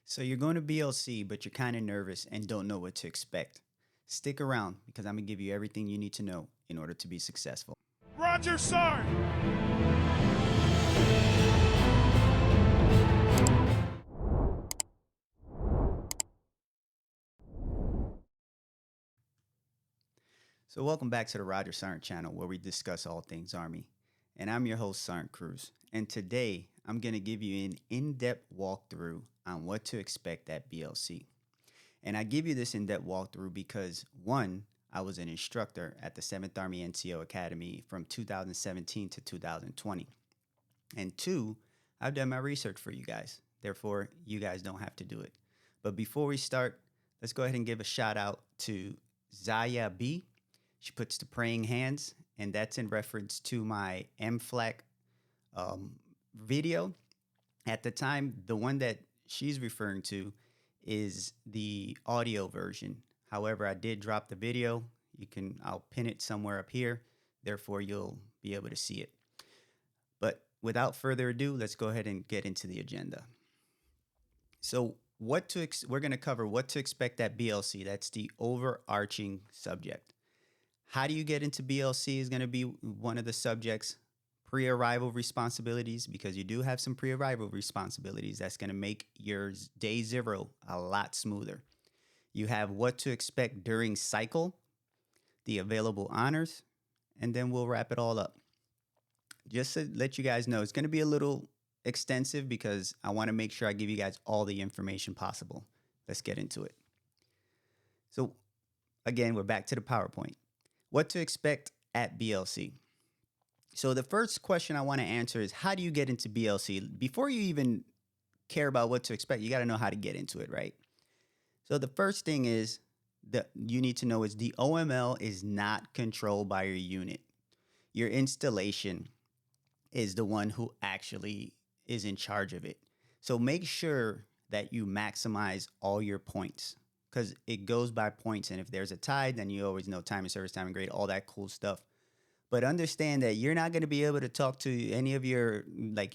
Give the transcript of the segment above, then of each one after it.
So you're going to BLC, but you're kind of nervous and don't know what to expect. Stick around because I'm going to give you everything you need to know in order to be successful. Roger, sir! So welcome back to the Roger Sarnt channel where we discuss all things Army. And I'm your host, Sarnt Cruz. And today I'm going to give you an in-depth walkthrough on what to expect at BLC. And I give you this in-depth walkthrough because one, I was an instructor at the 7th Army NCO Academy from 2017 to 2020. And two, I've done my research for you guys. Therefore, you guys don't have to do it. But before we start, let's go ahead and give a shout out to Zaya B. She puts the praying hands, and that's in reference to my MFLAC video. At the time, the one that she's referring to is the audio version. However, I did drop the video. I'll pin it somewhere up here. Therefore, you'll be able to see it. But without further ado, let's go ahead and get into the agenda. So we're going to cover what to expect at BLC. That's the overarching subject. How do you get into BLC is going to be one of the subjects. Pre-arrival responsibilities, because you do have some pre-arrival responsibilities. That's going to make your day zero a lot smoother. You have what to expect during cycle, the available honors, and then we'll wrap it all up. Just to let you guys know, it's going to be a little extensive because I want to make sure I give you guys all the information possible. Let's get into it. So again, we're back to the PowerPoint. What to expect at BLC. So the first question I want to answer is, how do you get into BLC? Before you even care about what to expect, you got to know how to get into it, right? So the first thing is that you need to know is the OML is not controlled by your unit. Your installation is the one who actually is in charge of it. So make sure that you maximize all your points because it goes by points. And if there's a tie, then you always know time and service, time and grade, all that cool stuff. But understand that you're not going to be able to talk to any of your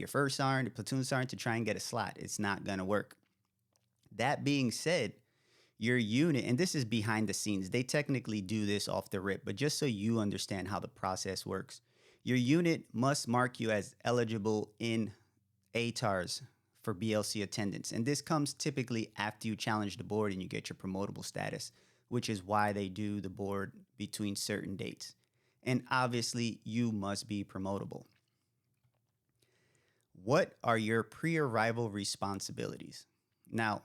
first sergeant, the platoon sergeant to try and get a slot. It's not going to work. That being said, your unit, and this is behind the scenes, they technically do this off the rip, but just so you understand how the process works, your unit must mark you as eligible in ATARs for BLC attendance. And this comes typically after you challenge the board and you get your promotable status, which is why they do the board between certain dates. And obviously, you must be promotable. What are your pre-arrival responsibilities? Now,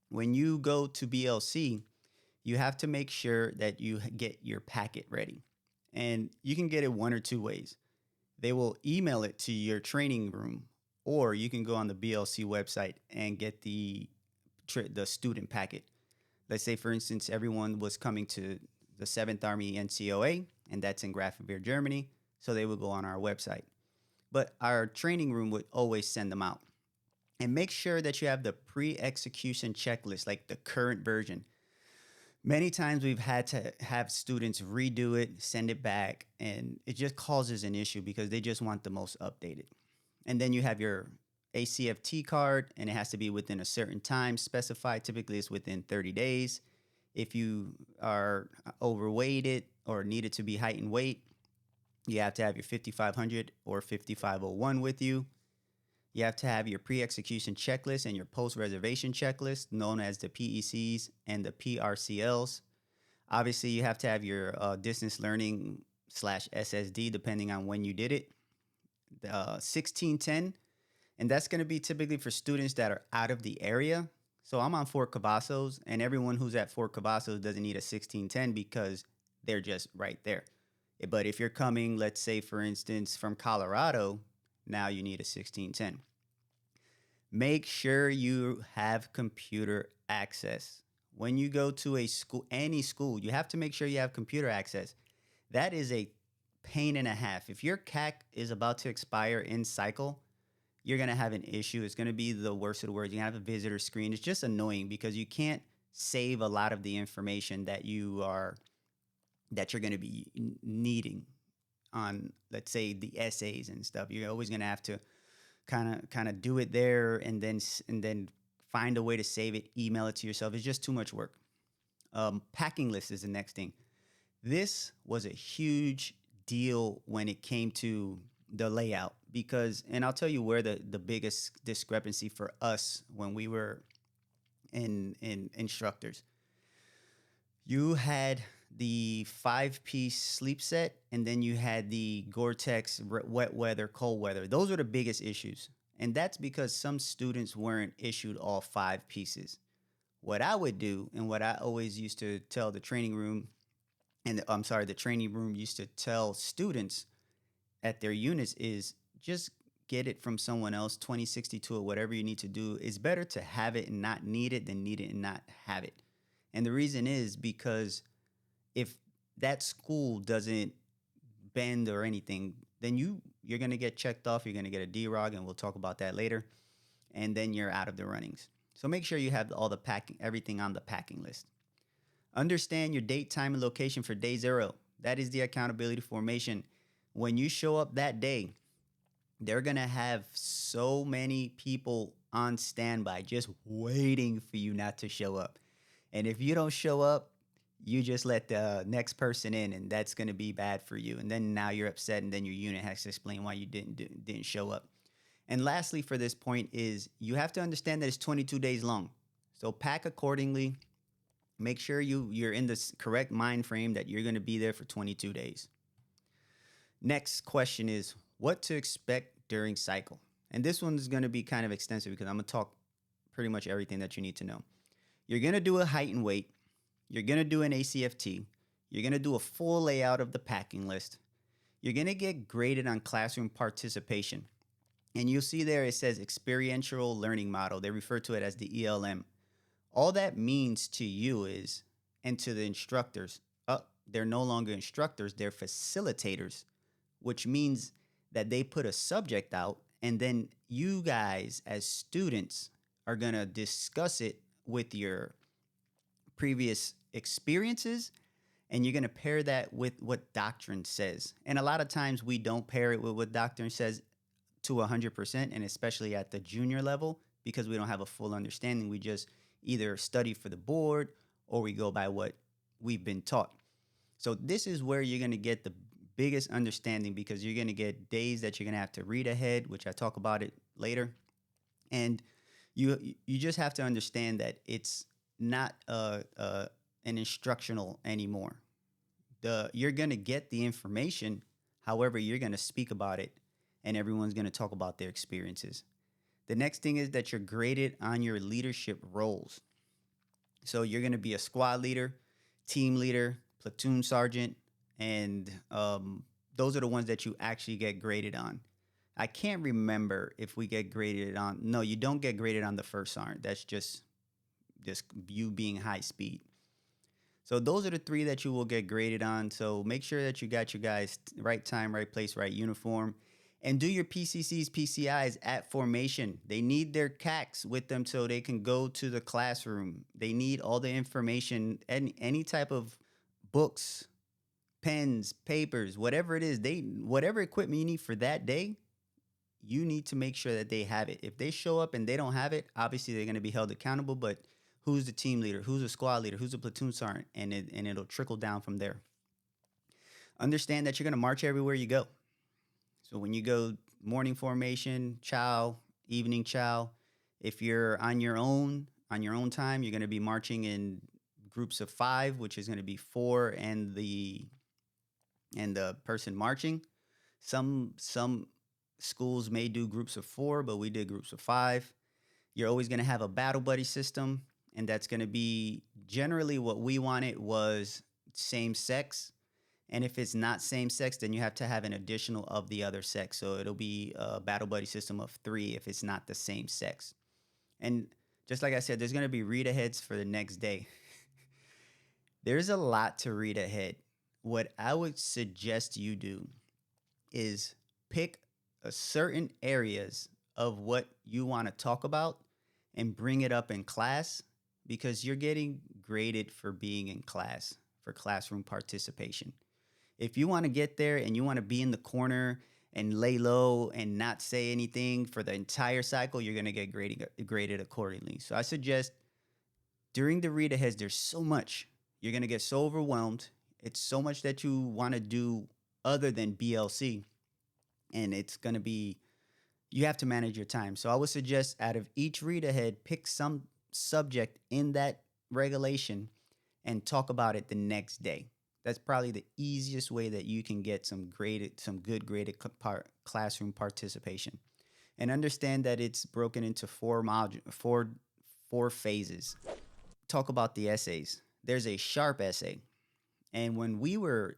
when you go to BLC, you have to make sure that you get your packet ready. And you can get it one or two ways. They will email it to your training room, or you can go on the BLC website and get the student packet. Let's say, for instance, everyone was coming to the 7th Army NCOA, and that's in Grafenberg, Germany, so they would go on our website. But our training room would always send them out. And make sure that you have the pre-execution checklist, like the current version. Many times we've had to have students redo it, send it back, and it just causes an issue because they just want the most updated. And then you have your ACFT card, and it has to be within a certain time specified. Typically, it's within 30 days. If you are overweighted or needed to be height and weight, you have to have your 5500 or 5501 with you. You have to have your pre-execution checklist and your post-reservation checklist, known as the PECs and the PRCLs. Obviously, you have to have your distance learning / SSD, depending on when you did it. 1610, and that's going to be typically for students that are out of the area. So I'm on Fort Cavazos, and everyone who's at Fort Cavazos doesn't need a 1610 because they're just right there. But if you're coming, let's say, for instance, from Colorado, now you need a 1610. Make sure you have computer access. When you go to a school, any school, you have to make sure you have computer access. That is a pain and a half. If your CAC is about to expire in cycle, you're going to have an issue. It's going to be the worst of the worst. You're going to have a visitor screen. It's just annoying because you can't save a lot of the information that you're going to be needing on, let's say, the essays and stuff. You're always going to have to kind of do it there and then find a way to save it, email it to yourself. It's just too much work. Packing list is the next thing. This was a huge deal when it came to the layout because, and I'll tell you where the biggest discrepancy for us when we were in instructors. You had the 5-piece sleep set, and then you had the Gore-Tex wet weather, cold weather. Those were the biggest issues. And that's because some students weren't issued all 5 pieces. What I would do, and what I always used to tell the training room, and I'm sorry, the training room used to tell students at their units is just get it from someone else, 2062 or whatever you need to do. It's better to have it and not need it than need it and not have it. And the reason is because if that school doesn't bend or anything, then you're going to get checked off. You're going to get a DROG, and we'll talk about that later. And then you're out of the runnings. So make sure you have all the packing, everything on the packing list. Understand your date, time, and location for day 0. That is the accountability formation. When you show up that day, they're going to have so many people on standby just waiting for you not to show up. And if you don't show up, you just let the next person in, and that's going to be bad for you. And then now you're upset, and then your unit has to explain why you didn't show up. And lastly, for this point is you have to understand that it's 22 days long. So pack accordingly. Make sure you're in the correct mind frame that you're going to be there for 22 days. Next question is what to expect during cycle. And this one is going to be kind of extensive because I'm going to talk pretty much everything that you need to know. You're going to do a height and weight. You're going to do an ACFT. You're going to do a full layout of the packing list. You're going to get graded on classroom participation. And you'll see there it says experiential learning model. They refer to it as the ELM. All that means to you is, and to the instructors, they're no longer instructors, they're facilitators, which means that they put a subject out, and then you guys as students are going to discuss it with your previous experiences, and you're going to pair that with what doctrine says. And a lot of times we don't pair it with what doctrine says to 100%, and especially at the junior level, because we don't have a full understanding. We just either study for the board or we go by what we've been taught. So this is where you're going to get the biggest understanding, because you're going to get days that you're going to have to read ahead, which I talk about it later. And you just have to understand that it's not an instructional anymore. You're going to get the information, however, you're going to speak about it, and everyone's going to talk about their experiences. The next thing is that you're graded on your leadership roles. So you're going to be a squad leader, team leader, platoon sergeant, and those are the ones that you actually get graded on. I can't remember if we get graded on. No, you don't get graded on the first sergeant. That's just you being high speed. So those are the 3 that you will get graded on. So make sure that you got your guys right time, right place, right uniform. And do your PCCs, PCIs at formation. They need their CACs with them so they can go to the classroom. They need all the information, any type of books, pens, papers, whatever it is, whatever equipment you need for that day, you need to make sure that they have it. If they show up and they don't have it, obviously they're going to be held accountable, but who's the team leader? Who's the squad leader? Who's the platoon sergeant? And it'll trickle down from there. Understand that you're going to march everywhere you go. So when you go morning formation, chow, evening chow, if you're on your own time, you're going to be marching in groups of 5, which is going to be 4 and the person marching. Some schools may do groups of 4, but we did groups of 5. You're always going to have a battle buddy system, and that's going to be generally what we wanted was same sex. And if it's not same sex, then you have to have an additional of the other sex. So it'll be a battle buddy system of 3 if it's not the same sex. And just like I said, there's going to be read aheads for the next day. There's a lot to read ahead. What I would suggest you do is pick a certain areas of what you want to talk about and bring it up in class, because you're getting graded for being in class, for classroom participation. If you want to get there and you want to be in the corner and lay low and not say anything for the entire cycle, you're going to get graded accordingly. So I suggest during the read aheads, there's so much. You're going to get so overwhelmed. It's so much that you want to do other than BLC. And it's going to be, you have to manage your time. So I would suggest out of each read ahead, pick some subject in that regulation and talk about it the next day. That's probably the easiest way that you can get some good graded classroom participation. And understand that it's broken into four phases. Talk about the essays. There's a sharp essay, and when we were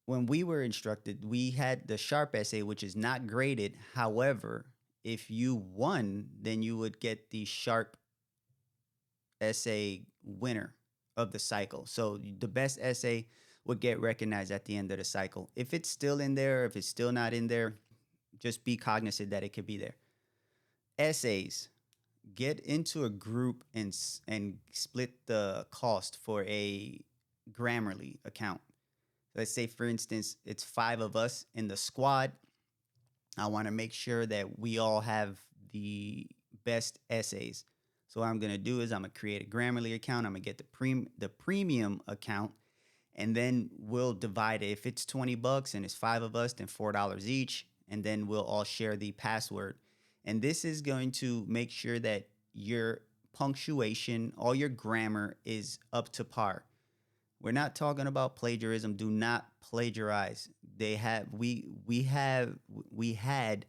instructed, we had the sharp essay, which is not graded. However, if you won, then you would get the sharp essay winner of the cycle. So the best essay would get recognized at the end of the cycle. If it's still in there, if it's still not in there, just be cognizant that it could be there. Essays, get into a group and split the cost for a Grammarly account. Let's say, for instance, it's 5 of us in the squad. I want to make sure that we all have the best essays. So what I'm going to do is I'm going to create a Grammarly account. I'm going to get the premium account, and then we'll divide it. If it's $20 and it's 5 of us, then $4 each, and then we'll all share the password. And this is going to make sure that your punctuation, all your grammar is up to par. We're not talking about plagiarism. Do not plagiarize. We had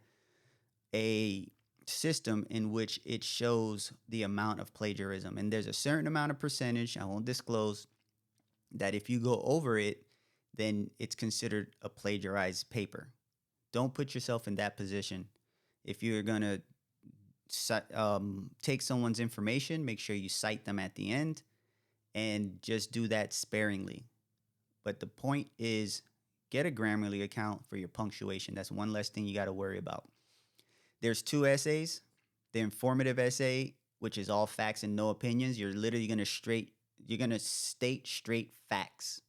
a system in which it shows the amount of plagiarism, and there's a certain amount of percentage, I won't disclose, that if you go over it, then it's considered a plagiarized paper. Don't put yourself in that position. If you're going to take someone's information, make sure you cite them at the end, and just do that sparingly. But the point is, get a Grammarly account for your punctuation. That's one less thing you got to worry about. There's 2 essays. The informative essay, which is all facts and no opinions. You're literally going to state straight facts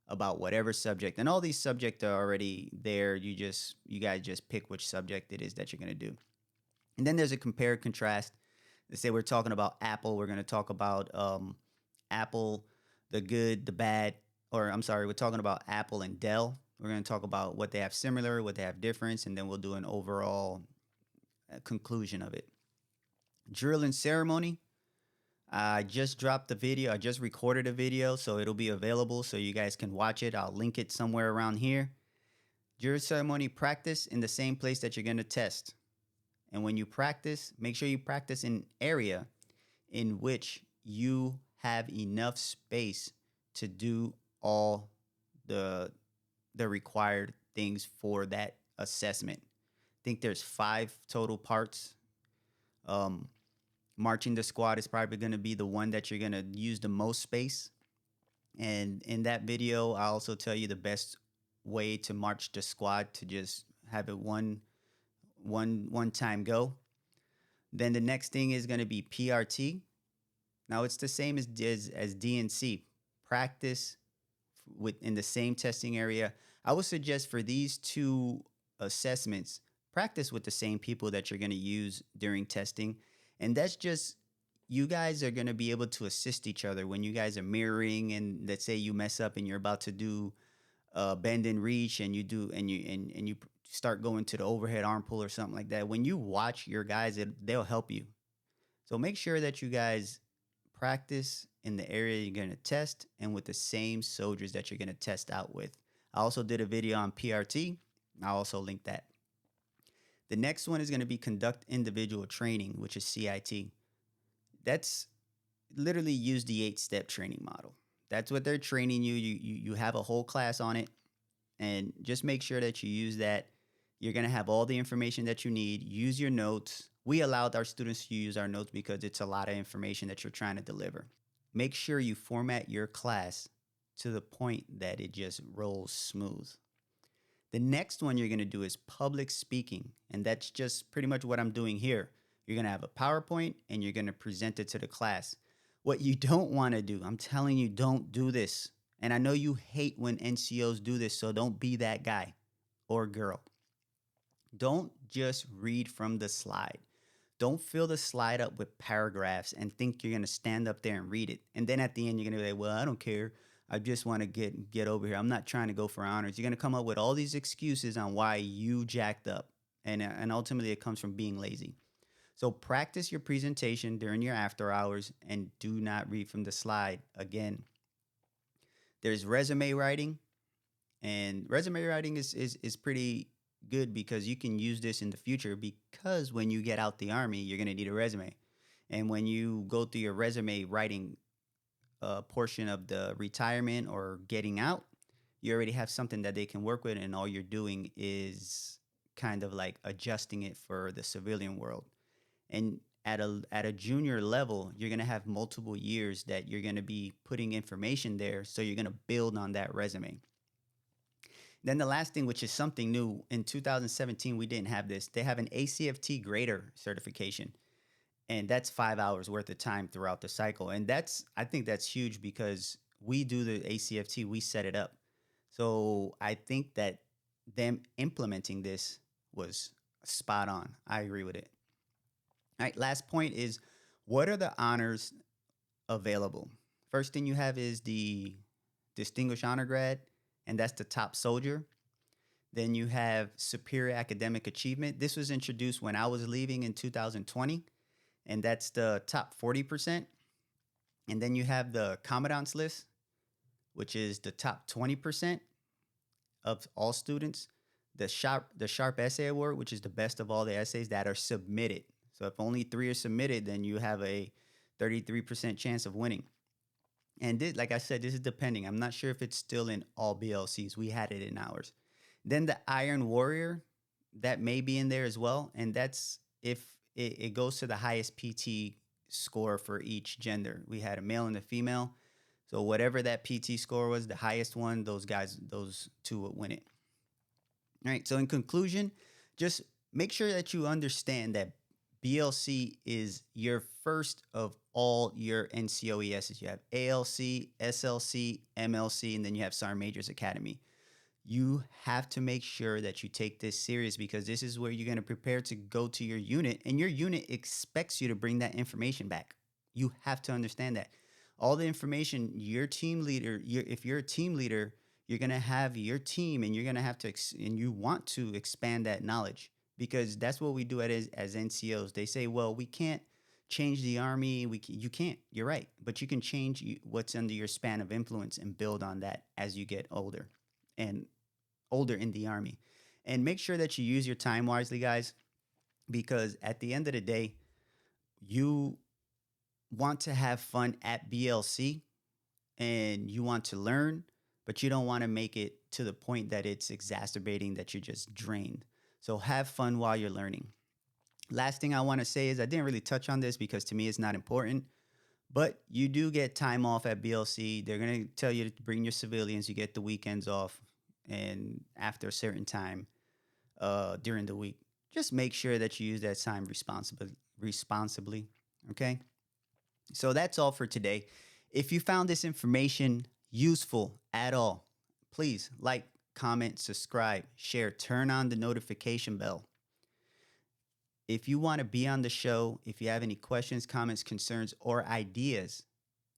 about whatever subject. And all these subjects are already there. You guys just pick which subject it is that you're going to do. And then there's a compare contrast. Let's say we're talking about Apple. We're going to talk about Apple, the good, the bad, or I'm sorry, we're talking about Apple and Dell. We're going to talk about what they have similar, what they have difference, and then we'll do an overall conclusion of it. Drill and ceremony. I just dropped the video. I just recorded a video, so it'll be available so you guys can watch it. I'll link it somewhere around here. Drill ceremony, practice in the same place that you're going to test. And when you practice, make sure you practice in an area in which you have enough space to do all the required things for that assessment. I think there's 5 total parts. Marching the squad is probably going to be the one that you're going to use the most space. And in that video, I also tell you the best way to march the squad, to just have it one time go. Then the next thing is going to be PRT. Now it's the same as DNC. Practice in the same testing area. I would suggest for these 2 assessments, practice with the same people that you're going to use during testing. And that's just, you guys are going to be able to assist each other when you guys are mirroring, and let's say you mess up and you're about to do bend and reach, and you start going to the overhead arm pull or something like that. When you watch your guys, they'll help you. So make sure that you guys practice in the area you're going to test and with the same soldiers that you're going to test out with. I also did a video on PRT. I'll also link that. The next one is going to be conduct individual training, which is CIT. That's literally use the 8-step training model. That's what they're training you. You have a whole class on it, and just make sure that you use that. You're going to have all the information that you need. Use your notes. We allowed our students to use our notes because it's a lot of information that you're trying to deliver. Make sure you format your class to the point that it just rolls smooth. The next one you're going to do is public speaking, and that's just pretty much what I'm doing here. You're going to have a PowerPoint, and you're going to present it to the class. What you don't want to do, I'm telling you, don't do this. And I know you hate when NCOs do this, so don't be that guy or girl. Don't just read from the slide. Don't fill the slide up with paragraphs and think you're gonna stand up there and read it. And then at the end, you're gonna be like, well, I don't care. I just want to get over here. I'm not trying to go for honors. You're gonna come up with all these excuses on why you jacked up. And ultimately it comes from being lazy. So practice your presentation during your after hours and do not read from the slide. Again, there's resume writing, and resume writing is pretty good because you can use this in the future, because when you get out the army, you're going to need a resume. And when you go through your resume writing portion of the retirement or getting out, you already have something that they can work with, and all you're doing is kind of like adjusting it for the civilian world. And at a junior level, you're going to have multiple years that you're going to be putting information there, so you're going to build on that resume. Then the last thing, which is something new, in 2017 we didn't have this. They have an ACFT grader certification, and that's 5 hours worth of time throughout the cycle. And I think that's huge because we do the ACFT, we set it up. So I think that them implementing this was spot on. I agree with it. All right, last point is, what are the honors available? First thing you have is the Distinguished Honor Grad, and that's the top soldier. Then you have Superior Academic Achievement. This was introduced when I was leaving in 2020, and that's the top 40%. And then you have the Commandant's List, which is the top 20% of all students. The Sharp Essay Award, which is the best of all the essays that are submitted. So if only 3 are submitted, then you have a 33% chance of winning. And like I said, this is depending. I'm not sure if it's still in all BLCs. We had it in ours. Then the Iron Warrior, that may be in there as well. And that's if it goes to the highest PT score for each gender. We had a male and a female. So whatever that PT score was, the highest one, those two would win it. All right. So in conclusion, just make sure that you understand that BLC is your first of all your NCOESs. You have ALC, SLC, MLC, and then you have Sergeant Major's Academy. You have to make sure that you take this serious, because this is where you're going to prepare to go to your unit, and your unit expects you to bring that information back. You have to understand that. All the information, your team leader, if you're a team leader, you're going to have your team, and you're going to have to, and you want to expand that knowledge. Because that's what we do as NCOs. They say, well, we can't change the Army. You can't. You're right. But you can change what's under your span of influence and build on that as you get older and older in the Army. And make sure that you use your time wisely, guys, because at the end of the day, you want to have fun at BLC and you want to learn, but you don't want to make it to the point that it's exacerbating, that you're just drained. So have fun while you're learning. Last thing I want to say is, I didn't really touch on this because to me it's not important, but you do get time off at BLC. They're going to tell you to bring your civilians. You get the weekends off, and after a certain time during the week, just make sure that you use that time responsibly. Okay? So that's all for today. If you found this information useful at all, please like, comment, subscribe, share, turn on the notification bell. If you want to be on the show, if you have any questions, comments, concerns, or ideas,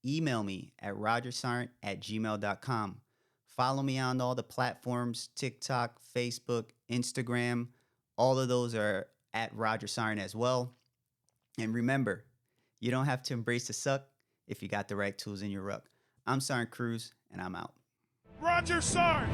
email me at rogersarnt@gmail.com. Follow me on all the platforms, TikTok, Facebook, Instagram. All of those are at Roger Sarnt as well. And remember, you don't have to embrace the suck if you got the right tools in your ruck. I'm Sarnt Cruz, and I'm out. Roger Sarnt!